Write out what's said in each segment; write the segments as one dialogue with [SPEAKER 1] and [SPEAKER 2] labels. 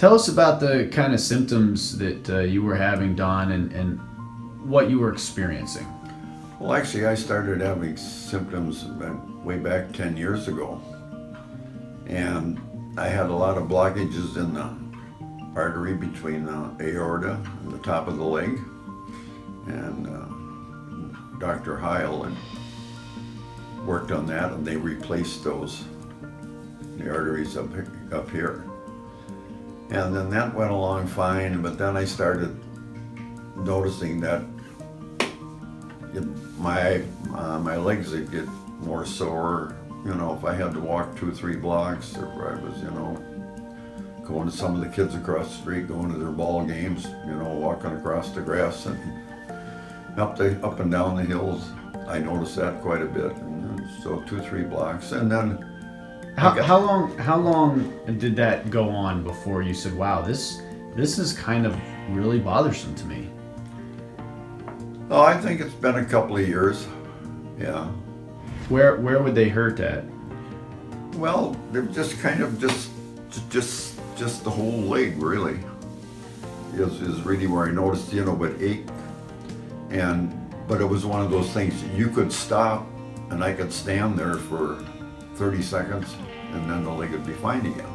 [SPEAKER 1] Tell us about the kind of symptoms that you were having, Don, and what you were experiencing.
[SPEAKER 2] Well, actually, I started having symptoms way back 10 years ago. And I had a lot of blockages in the artery between the aorta and the top of the leg. And Dr. Heil had worked on that, and they replaced the arteries up here. And then that went along fine, but then I started noticing that my legs would get more sore. You know, if I had to walk 2-3 blocks, or if I was, going to some of the kids across the street, going to their ball games, walking across the grass and up and down the hills, I noticed that quite a bit. And so 2-3 blocks, and then
[SPEAKER 1] How long did that go on before you said, "Wow, this is kind of really bothersome to me"?
[SPEAKER 2] Oh, I think it's been a couple of years. Yeah.
[SPEAKER 1] Where would they hurt at?
[SPEAKER 2] Well, they're just kind of just the whole leg really is really where I noticed, would ache. But it was one of those things you could stop and I could stand there for 30 seconds and then the leg would be fine again.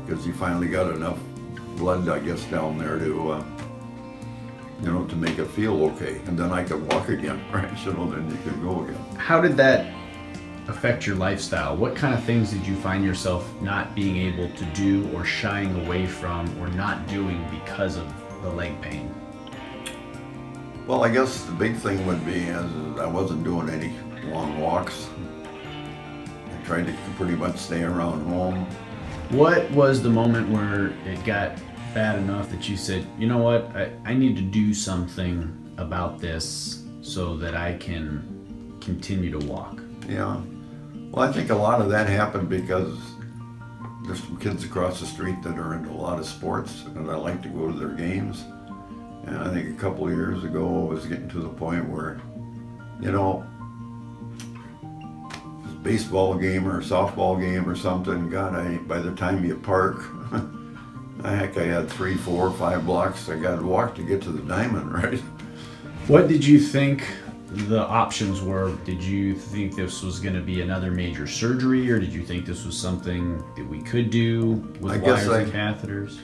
[SPEAKER 2] Because you finally got enough blood, I guess, down there to to make it feel okay. And then I could walk again, right? Then you could go again.
[SPEAKER 1] How did that affect your lifestyle? What kind of things did you find yourself not being able to do or shying away from or not doing because of the leg pain?
[SPEAKER 2] Well, I guess the big thing would be is I wasn't doing any long walks. I tried to pretty much stay around home.
[SPEAKER 1] What was the moment where it got bad enough that you said, you know what, I need to do something about this so that I can continue to walk?
[SPEAKER 2] Yeah. Well, I think a lot of that happened because there's some kids across the street that are into a lot of sports, and I like to go to their games. And I think a couple of years ago, I was getting to the point where, baseball game or a softball game or something, God, by the time you park, I had 3, 4, 5 blocks I got to walk to get to the diamond, right?
[SPEAKER 1] What did you think the options were? Did you think this was going to be another major surgery, or did you think this was something that we could do with wires and catheters?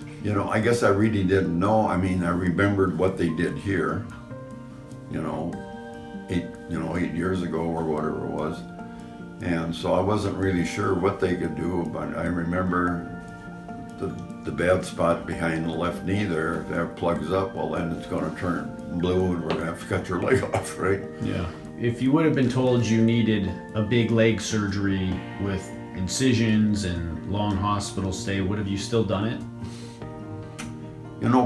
[SPEAKER 2] I guess I really didn't know. I mean, I remembered what they did here, 8 years ago or whatever it was. And so I wasn't really sure what they could do, but I remember the bad spot behind the left knee there. If that plugs up, well, then it's going to turn blue and we're going to have to cut your leg off, right?
[SPEAKER 1] Yeah. If you would have been told you needed a big leg surgery with incisions and long hospital stay, would have you still done it?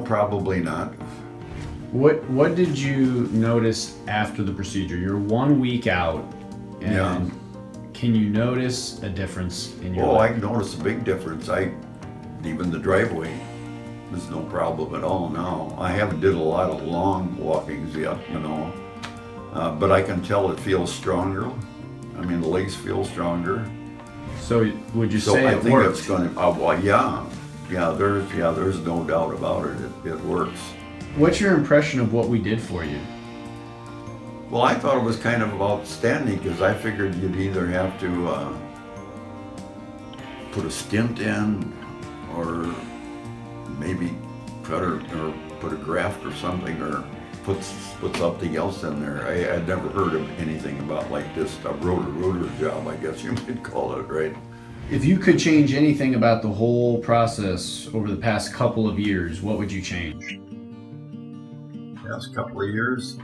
[SPEAKER 2] Probably not.
[SPEAKER 1] What did you notice after the procedure? You're 1 week out, and
[SPEAKER 2] yeah.
[SPEAKER 1] Can you notice a difference in your leg?
[SPEAKER 2] I can notice a big difference. Even the driveway is no problem at all now. I haven't did a lot of long walkings yet, but I can tell it feels stronger. I mean, the legs feel stronger.
[SPEAKER 1] So would you say
[SPEAKER 2] I
[SPEAKER 1] it
[SPEAKER 2] think
[SPEAKER 1] works?
[SPEAKER 2] it's going to, there's no doubt about it. It works.
[SPEAKER 1] What's your impression of what we did for you?
[SPEAKER 2] Well, I thought it was kind of outstanding because I figured you'd either have to put a stent in or maybe cut or put a graft or something or put something else in there. I'd never heard of anything about like this, a rotor job, I guess you might call it, right?
[SPEAKER 1] If you could change anything about the whole process over the past couple of years, what would you change?
[SPEAKER 2] Past couple of years?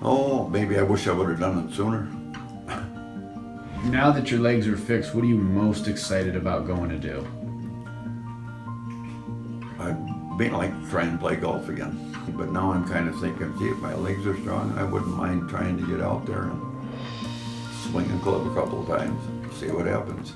[SPEAKER 2] Oh, maybe I wish I would have done it sooner.
[SPEAKER 1] Now that your legs are fixed, what are you most excited about going to do?
[SPEAKER 2] I'd be like trying to play golf again. But now I'm kind of thinking, gee, if my legs are strong, I wouldn't mind trying to get out there and swing a club a couple of times, see what happens.